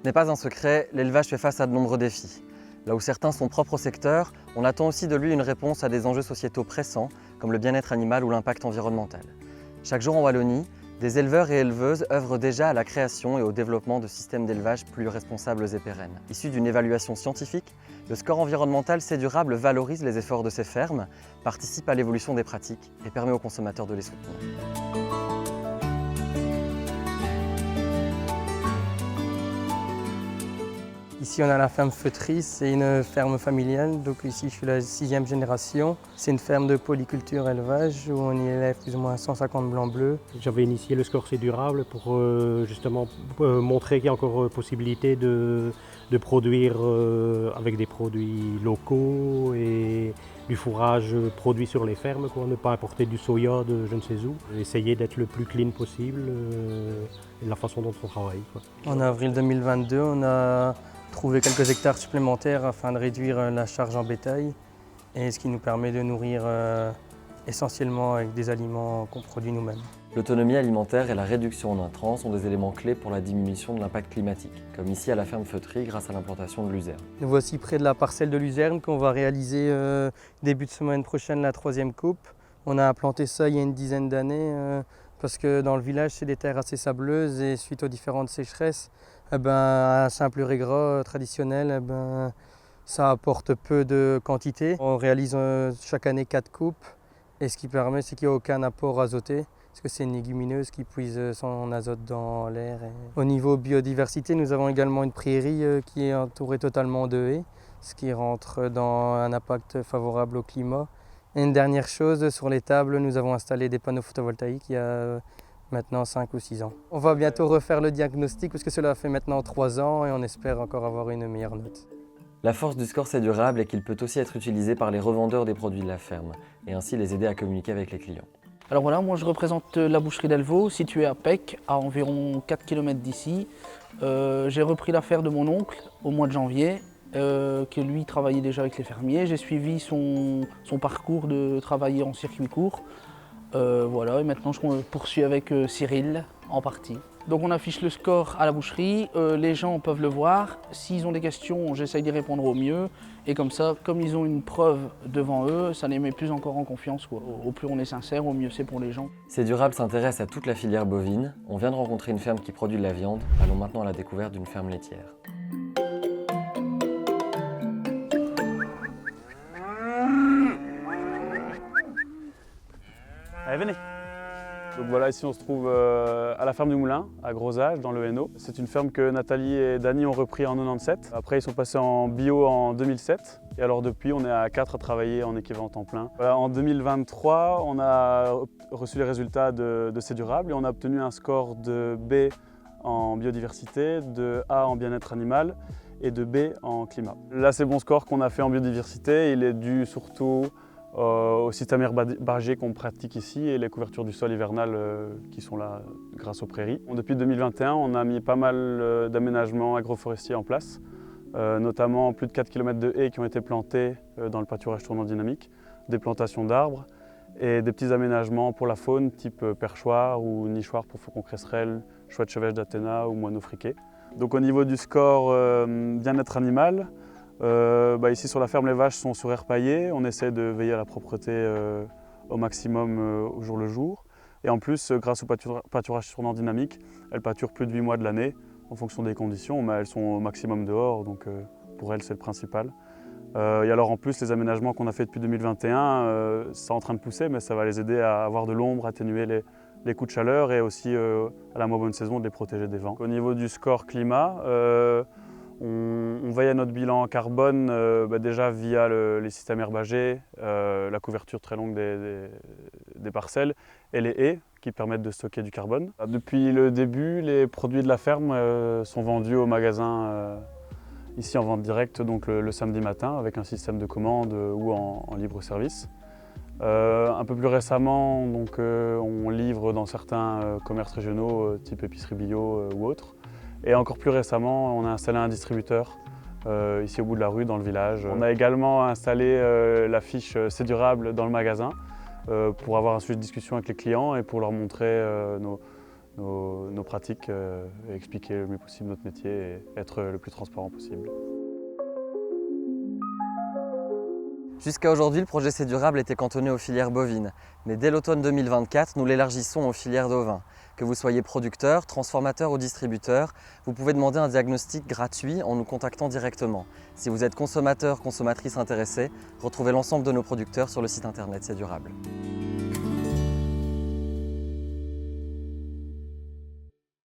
Ce n'est pas un secret, l'élevage fait face à de nombreux défis. Là où certains sont propres au secteur, on attend aussi de lui une réponse à des enjeux sociétaux pressants, comme le bien-être animal ou l'impact environnemental. Chaque jour en Wallonie, des éleveurs et éleveuses œuvrent déjà à la création et au développement de systèmes d'élevage plus responsables et pérennes. Issu d'une évaluation scientifique, le score environnemental C'est Durable valorise les efforts de ces fermes, participe à l'évolution des pratiques et permet aux consommateurs de les soutenir. Ici, on a la ferme Feutry, c'est une ferme familiale. Donc ici, je suis la 6e génération. C'est une ferme de polyculture élevage où on y élève plus ou moins 150 blancs bleus. J'avais initié le score C'est Durable pour justement montrer qu'il y a encore possibilité de produire avec des produits locaux et du fourrage produit sur les fermes, quoi. Ne pas importer du soya de je ne sais où. Essayer d'être le plus clean possible et la façon dont on travaille, quoi. En avril 2022, on a trouvé quelques hectares supplémentaires afin de réduire la charge en bétail, et ce qui nous permet de nourrir essentiellement avec des aliments qu'on produit nous-mêmes. L'autonomie alimentaire et la réduction en intrants sont des éléments clés pour la diminution de l'impact climatique, comme ici à la ferme Feutry grâce à l'implantation de luzerne. Nous voici près de la parcelle de luzerne qu'on va réaliser début de semaine prochaine, la 3e coupe. On a implanté ça il y a une dizaine d'années parce que dans le village, c'est des terres assez sableuses et suite aux différentes sécheresses, un simple régras traditionnel, ça apporte peu de quantité. On réalise chaque année 4 coupes et ce qui permet, c'est qu'il n'y a aucun apport azoté parce que c'est une légumineuse qui puise son azote dans l'air. Au niveau biodiversité, nous avons également une prairie qui est entourée totalement de haies, ce qui rentre dans un impact favorable au climat. Et une dernière chose, sur les tables, nous avons installé des panneaux photovoltaïques il y a maintenant 5 ou 6 ans. On va bientôt refaire le diagnostic parce que cela fait maintenant 3 ans et on espère encore avoir une meilleure note. La force du score C'est Durable est qu'il peut aussi être utilisé par les revendeurs des produits de la ferme et ainsi les aider à communiquer avec les clients. Alors voilà, moi je représente la boucherie d'Elvaux, située à Pec, à environ 4 km d'ici. J'ai repris l'affaire de mon oncle au mois de janvier, que lui travaillait déjà avec les fermiers. J'ai suivi son parcours de travailler en circuit court. Voilà, et maintenant je poursuis avec Cyril en partie. Donc on affiche le score à la boucherie, les gens peuvent le voir. S'ils ont des questions, j'essaye d'y répondre au mieux. Et comme ça, comme ils ont une preuve devant eux, ça les met plus encore en confiance, quoi. Au plus on est sincère, au mieux c'est pour les gens. C'est Durable s'intéresse à toute la filière bovine. On vient de rencontrer une ferme qui produit de la viande. Allons maintenant à la découverte d'une ferme laitière. Allez, venez. Donc voilà, ici on se trouve à la ferme du Moulin, à Gros-Âge, dans le Hainaut. C'est une ferme que Nathalie et Dany ont repris en 97. Après ils sont passés en bio en 2007. Et alors depuis on est à 4 à travailler en équivalent temps plein. Voilà, en 2023 on a reçu les résultats de C'est Durable et on a obtenu un score de B en biodiversité, de A en bien-être animal et de B en climat. Là c'est bon score qu'on a fait en biodiversité, il est dû surtout au système herbager qu'on pratique ici et les couvertures du sol hivernal qui sont là grâce aux prairies. Depuis 2021, on a mis pas mal d'aménagements agroforestiers en place, notamment plus de 4 km de haies qui ont été plantées dans le pâturage tournant dynamique, des plantations d'arbres et des petits aménagements pour la faune type perchoir ou nichoir pour faucons cresserelles, chouette chevêche d'Athéna ou moineaux friqués. Donc au niveau du score bien-être animal, ici sur la ferme, les vaches sont sur air paillé. On essaie de veiller à la propreté au maximum au jour le jour. Et en plus, grâce au pâturage tournant dynamique, elles pâturent plus de 8 mois de l'année en fonction des conditions, mais elles sont au maximum dehors, donc pour elles c'est le principal. Et alors en plus, les aménagements qu'on a fait depuis 2021, c'est en train de pousser, mais ça va les aider à avoir de l'ombre, atténuer les coups de chaleur et aussi à la moins bonne saison de les protéger des vents. Au niveau du score climat, on veille à notre bilan carbone déjà via les systèmes herbagers, la couverture très longue des parcelles et les haies qui permettent de stocker du carbone. Depuis le début, les produits de la ferme sont vendus au magasin ici en vente directe donc le samedi matin avec un système de commande ou en libre service. Un peu plus récemment, donc, on livre dans certains commerces régionaux type épicerie bio ou autres. Et encore plus récemment, on a installé un distributeur ici au bout de la rue, dans le village. On a également installé l'affiche C'est Durable dans le magasin pour avoir un sujet de discussion avec les clients et pour leur montrer nos pratiques, et expliquer le mieux possible notre métier et être le plus transparent possible. Jusqu'à aujourd'hui, le projet C'est Durable était cantonné aux filières bovines, mais dès l'automne 2024, nous l'élargissons aux filières d'ovins. Que vous soyez producteur, transformateur ou distributeur, vous pouvez demander un diagnostic gratuit en nous contactant directement. Si vous êtes consommateur, consommatrice intéressé, retrouvez l'ensemble de nos producteurs sur le site internet C'est Durable.